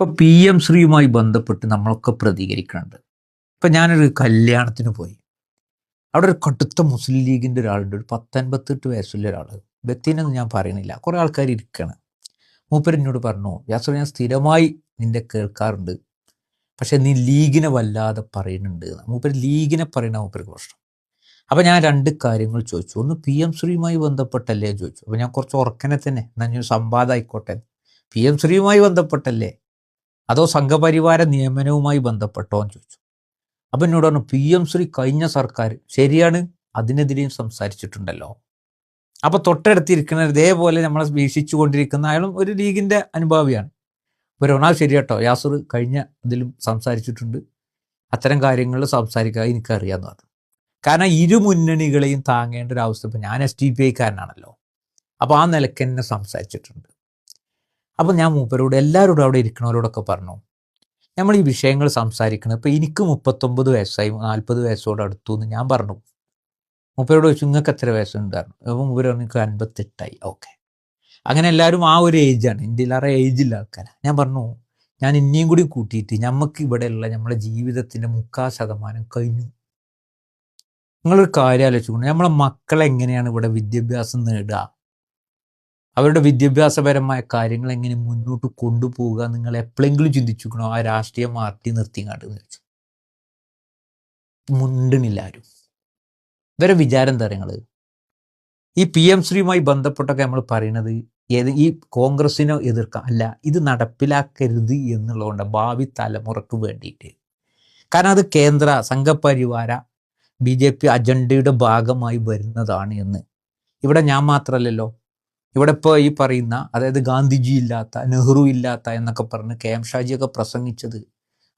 ഇപ്പോൾ P M ശ്രീയുമായി ബന്ധപ്പെട്ട് നമ്മളൊക്കെ പ്രതികരിക്കുന്നുണ്ട്. ഇപ്പം ഞാനൊരു കല്യാണത്തിന് പോയി. അവിടെ ഒരു കടുത്ത മുസ്ലിം ലീഗിൻ്റെ ഒരാളുണ്ട്. ഒരു 58 വയസ്സുള്ള ഒരാൾ. വ്യക്തിനൊന്നും ഞാൻ പറയുന്നില്ല. കുറേ ആൾക്കാർ ഇരിക്കണം. മൂപ്പർ എന്നോട് പറഞ്ഞു, യാസർ, ഞാൻ സ്ഥിരമായി നിന്റെ കേൾക്കാറുണ്ട്, പക്ഷെ നീ ലീഗിനെ വല്ലാതെ പറയുന്നുണ്ട്. മൂപ്പർ ലീഗിനെ പറയുന്ന മൂപ്പർക്ക് പ്രശ്നം. അപ്പോൾ ഞാൻ 2 കാര്യങ്ങൾ ചോദിച്ചു. ഒന്ന്, പി എം ശ്രീയുമായി ബന്ധപ്പെട്ടല്ലേ ചോദിച്ചു. അപ്പോൾ ഞാൻ കുറച്ച് ഉറക്കനെ തന്നെ, എന്നാൽ ഞാൻ സംവാദമായിക്കോട്ടെ, പി എം ശ്രീയുമായി ബന്ധപ്പെട്ടല്ലേ അതോ സംഘപരിവാര നിയമനവുമായി ബന്ധപ്പെട്ടോ എന്ന് ചോദിച്ചു. അപ്പം എന്നോട് പറഞ്ഞു, പി എം ശ്രീ കഴിഞ്ഞ സർക്കാർ ശരിയാണ്, അതിനെതിരെയും സംസാരിച്ചിട്ടുണ്ടല്ലോ. അപ്പോൾ തൊട്ടടുത്തിരിക്കുന്ന ഇതേപോലെ നമ്മളെ വീക്ഷിച്ചു കൊണ്ടിരിക്കുന്ന അയാളും ഒരു ലീഗിൻ്റെ അനുഭാവിയാണ്. അപ്പോൾ റൊണാൾഡ് ശരി കേട്ടോ, യാസർ കഴിഞ്ഞ ഇതിലും സംസാരിച്ചിട്ടുണ്ട്, അത്തരം കാര്യങ്ങളിൽ സംസാരിക്കാൻ എനിക്കറിയാമെന്ന് പറഞ്ഞു. കാരണം ഇരു മുന്നണികളെയും താങ്ങേണ്ട ഒരു അവസ്ഥ. ഇപ്പം ഞാൻ SDPI കാരനാണല്ലോ, അപ്പോൾ ആ നിലയ്ക്ക് തന്നെ സംസാരിച്ചിട്ടുണ്ട്. അപ്പോൾ ഞാൻ മൂപ്പരോട് എല്ലാവരോടും അവിടെ ഇരിക്കുന്നവരോടൊക്കെ പറഞ്ഞു, നമ്മൾ ഈ വിഷയങ്ങൾ സംസാരിക്കണം. ഇപ്പോൾ എനിക്ക് 39 വയസ്സായി, 40 വയസ്സോട് അടുത്തു എന്ന് ഞാൻ പറഞ്ഞു. മൂപ്പരോട് ചോദിച്ചു, നിങ്ങൾക്ക് എത്ര വയസ്സുണ്ടായിരുന്നു? അപ്പോൾ മൂപ്പർ പറഞ്ഞു, എനിക്ക് 58ആയി. ഓക്കെ, അങ്ങനെ എല്ലാവരും ആ ഒരു ഏജാണ്, ഇന്ത്യയിലേറെ ഏജില്ല ആൾക്കാരാണ്. ഞാൻ പറഞ്ഞു, ഞാൻ ഇനിയും കൂടി കൂട്ടിയിട്ട് നമുക്ക് ഇവിടെയുള്ള നമ്മുടെ ജീവിതത്തിൻ്റെ 40% കഴിഞ്ഞു. നിങ്ങളൊരു കാര്യം ആലോചിച്ചുകൊണ്ട്, നമ്മളെ മക്കളെ എങ്ങനെയാണ് ഇവിടെ വിദ്യാഭ്യാസം നേടുക, അവരുടെ വിദ്യാഭ്യാസപരമായ കാര്യങ്ങൾ എങ്ങനെ മുന്നോട്ട് കൊണ്ടുപോവുക, നിങ്ങൾ എപ്പോഴെങ്കിലും ചിന്തിച്ചിരിക്കണോ? ആ രാഷ്ട്രീയ പാർട്ടി നിർത്തിങ്ങാണ്ട് എന്ന് വെച്ചു. മുണ്ടണില്ല ആരും. ഇവരെ വിചാരം എന്താ നിങ്ങൾ? ഈ പി എം ശ്രീയുമായി ബന്ധപ്പെട്ടൊക്കെ നമ്മൾ പറയുന്നത് ഈ കോൺഗ്രസിനെ എതിർക്കാം അല്ല, ഇത് നടപ്പിലാക്കരുത് എന്നുള്ളതുകൊണ്ട് ഭാവി തലമുറക്ക് വേണ്ടിയിട്ട്. കാരണം അത് കേന്ദ്ര സംഘപരിവാര BJP അജണ്ടയുടെ ഭാഗമായി വരുന്നതാണ് എന്ന്. ഇവിടെ ഞാൻ മാത്രമല്ലല്ലോ, ഇവിടെ ഇപ്പോൾ ഈ പറയുന്ന, അതായത് ഗാന്ധിജി ഇല്ലാത്ത, നെഹ്റു ഇല്ലാത്ത എന്നൊക്കെ പറഞ്ഞ് KM ഷാജിയൊക്കെ പ്രസംഗിച്ചത്,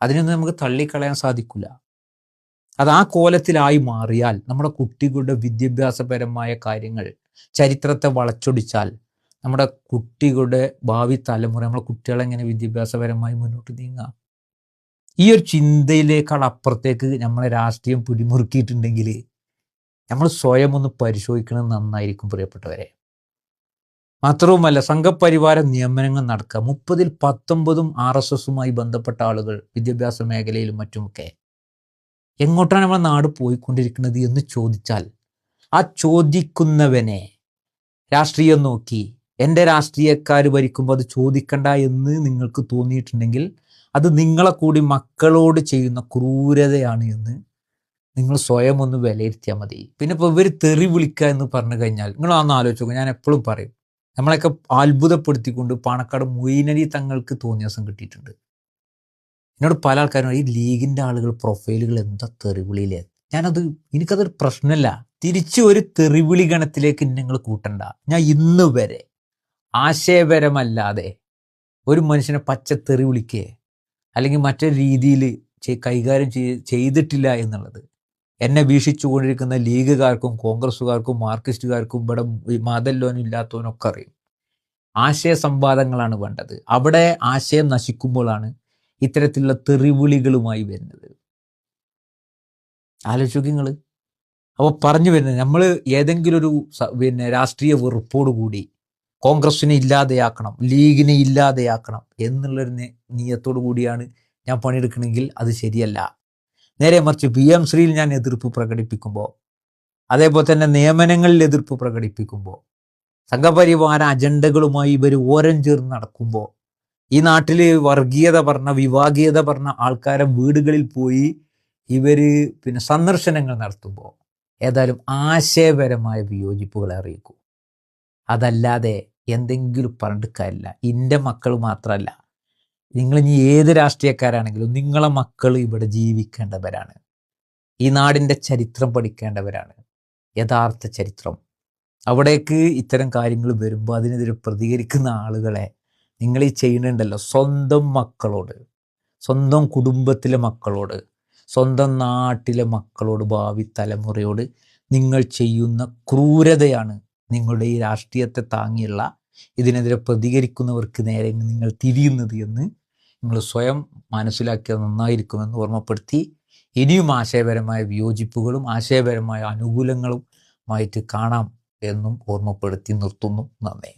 അതിനൊന്നും നമുക്ക് തള്ളിക്കളയാൻ സാധിക്കില്ല. അത് ആ കോലത്തിലായി മാറിയാൽ നമ്മുടെ കുട്ടികളുടെ വിദ്യാഭ്യാസപരമായ കാര്യങ്ങൾ, ചരിത്രത്തെ വളച്ചൊടിച്ചാൽ നമ്മുടെ കുട്ടികളുടെ ഭാവി തലമുറ, നമ്മുടെ കുട്ടികളെങ്ങനെ വിദ്യാഭ്യാസപരമായി മുന്നോട്ട് നീങ്ങാം? ഈ ഒരു ചിന്തയിലേക്കാൾ അപ്പുറത്തേക്ക് നമ്മളെ രാഷ്ട്രീയം പിടിമുറുക്കിയിട്ടുണ്ടെങ്കിൽ നമ്മൾ സ്വയം ഒന്ന് പരിശോധിക്കുന്നത് നന്നായിരിക്കും പ്രിയപ്പെട്ടവരെ. മാത്രവുമല്ല, സംഘപരിവാര നിയമനങ്ങൾ നടക്കുക 30-ൽ 19 RSSുമായി ബന്ധപ്പെട്ട ആളുകൾ വിദ്യാഭ്യാസ മേഖലയിലും മറ്റുമൊക്കെ. എങ്ങോട്ടാണ് നമ്മുടെ നാട് പോയിക്കൊണ്ടിരിക്കുന്നത് എന്ന് ചോദിച്ചാൽ, ആ ചോദിക്കുന്നവനെ രാഷ്ട്രീയം നോക്കി എൻ്റെ രാഷ്ട്രീയക്കാർ ഭരിക്കുമ്പോൾ അത് ചോദിക്കണ്ട എന്ന് നിങ്ങൾക്ക് തോന്നിയിട്ടുണ്ടെങ്കിൽ അത് നിങ്ങളെ കൂടി മക്കളോട് ചെയ്യുന്ന ക്രൂരതയാണ് എന്ന് നിങ്ങൾ സ്വയം ഒന്ന് വിലയിരുത്തിയാൽ മതി. പിന്നെ ഇപ്പോൾ ഇവർ തെറി വിളിക്കുക എന്ന് പറഞ്ഞു കഴിഞ്ഞാൽ നിങ്ങളൊന്ന് ആലോചിച്ച് നോക്കുക. ഞാൻ എപ്പോഴും പറയും, നമ്മളെയൊക്കെ അത്ഭുതപ്പെടുത്തിക്കൊണ്ട് പാണക്കാട് മൊയ്നലി തങ്ങൾക്ക് തോന്നിയ ദിവസം കിട്ടിയിട്ടുണ്ട്. എന്നോട് പല ആൾക്കാരും, ഈ ലീഗിൻ്റെ ആളുകൾ പ്രൊഫൈലുകൾ എന്താ തെറിവിളിയിലെ. എനിക്കതൊരു പ്രശ്നമല്ല. തിരിച്ച് ഒരു തെറിവിളി ഗണത്തിലേക്ക് നിങ്ങൾ കൂട്ടണ്ട. ഞാൻ ഇന്ന് വരെ ആശയപരമല്ലാതെ ഒരു മനുഷ്യനെ പച്ച തെറി വിളിക്കേ അല്ലെങ്കിൽ മറ്റൊരു രീതിയിൽ കൈകാര്യം ചെയ്തിട്ടില്ല എന്നുള്ളത് എന്നെ വീക്ഷിച്ചു കൊണ്ടിരിക്കുന്ന ലീഗുകാർക്കും കോൺഗ്രസ്സുകാർക്കും മാർക്സിസ്റ്റുകാർക്കും ഇവിടെ മതല്ലോനും ഇല്ലാത്തവനൊക്കെ അറിയും. ആശയ സംവാദങ്ങളാണ് വേണ്ടത്. അവിടെ ആശയം നശിക്കുമ്പോഴാണ് ഇത്തരത്തിലുള്ള തെറിവിളികളുമായി വരുന്നത്. ആലോചിക്കുക നിങ്ങൾ. അപ്പോൾ പറഞ്ഞു വരുന്നത്, നമ്മൾ ഏതെങ്കിലും ഒരു രാഷ്ട്രീയ വെറുപ്പോടുകൂടി കോൺഗ്രസിനെ ഇല്ലാതെയാക്കണം, ലീഗിനെ ഇല്ലാതെയാക്കണം എന്നുള്ളൊരു നിയത്തോടു കൂടിയാണ് ഞാൻ പണിയെടുക്കണമെങ്കിൽ അത് ശരിയല്ല. നേരെ മറിച്ച് പി എം ശ്രീയിൽ ഞാൻ എതിർപ്പ് പ്രകടിപ്പിക്കുമ്പോൾ, അതേപോലെ തന്നെ നിയമനങ്ങളിൽ എതിർപ്പ് പ്രകടിപ്പിക്കുമ്പോൾ, സംഘപരിവാര അജണ്ടകളുമായി ഇവർ ഓരം ചേർന്ന് നടക്കുമ്പോൾ, ഈ നാട്ടിൽ വർഗീയത പറഞ്ഞ, വിഭാഗീയത പറഞ്ഞ ആൾക്കാരെ വീടുകളിൽ പോയി ഇവർ സന്ദർശനങ്ങൾ നടത്തുമ്പോൾ ഏതായാലും ആശയപരമായ വിയോജിപ്പുകളെ അറിയിക്കും. അതല്ലാതെ എന്തെങ്കിലും പറഞ്ഞിട്ട് കാര്യമില്ല. എൻ്റെ മക്കൾ മാത്രമല്ല, നിങ്ങളിനി ഏത് രാഷ്ട്രീയക്കാരാണെങ്കിലും നിങ്ങളെ മക്കൾ ഇവിടെ ജീവിക്കേണ്ടവരാണ്. ഈ നാടിൻ്റെ ചരിത്രം പഠിക്കേണ്ടവരാണ്, യഥാർത്ഥ ചരിത്രം. അവിടേക്ക് ഇത്തരം കാര്യങ്ങൾ വരുമ്പോൾ അതിനെതിരെ പ്രതികരിക്കുന്ന ആളുകളെ നിങ്ങൾ ഈ ചെയ്യുന്നുണ്ടല്ലോ, സ്വന്തം മക്കളോട്, സ്വന്തം കുടുംബത്തിലെ മക്കളോട്, സ്വന്തം നാട്ടിലെ മക്കളോട്, ഭാവി തലമുറയോട് നിങ്ങൾ ചെയ്യുന്ന ക്രൂരതയാണ് നിങ്ങളുടെ ഈ രാഷ്ട്രീയത്തെ താങ്ങിയുള്ള ഇതിനെതിരെ പ്രതികരിക്കുന്നവർക്ക് നേരെ നിങ്ങൾ തിരിയുന്നത് എന്ന് നിങ്ങൾ സ്വയം മനസ്സിലാക്കിയത് നന്നായിരിക്കുമെന്ന് ഓർമ്മപ്പെടുത്തി, ഇനിയും ആശയപരമായ വിയോജിപ്പുകളും ആശയപരമായ അനുകൂലങ്ങളുമായിട്ട് കാണാം എന്നും ഓർമ്മപ്പെടുത്തി നിർത്തുന്നു. നന്ദി.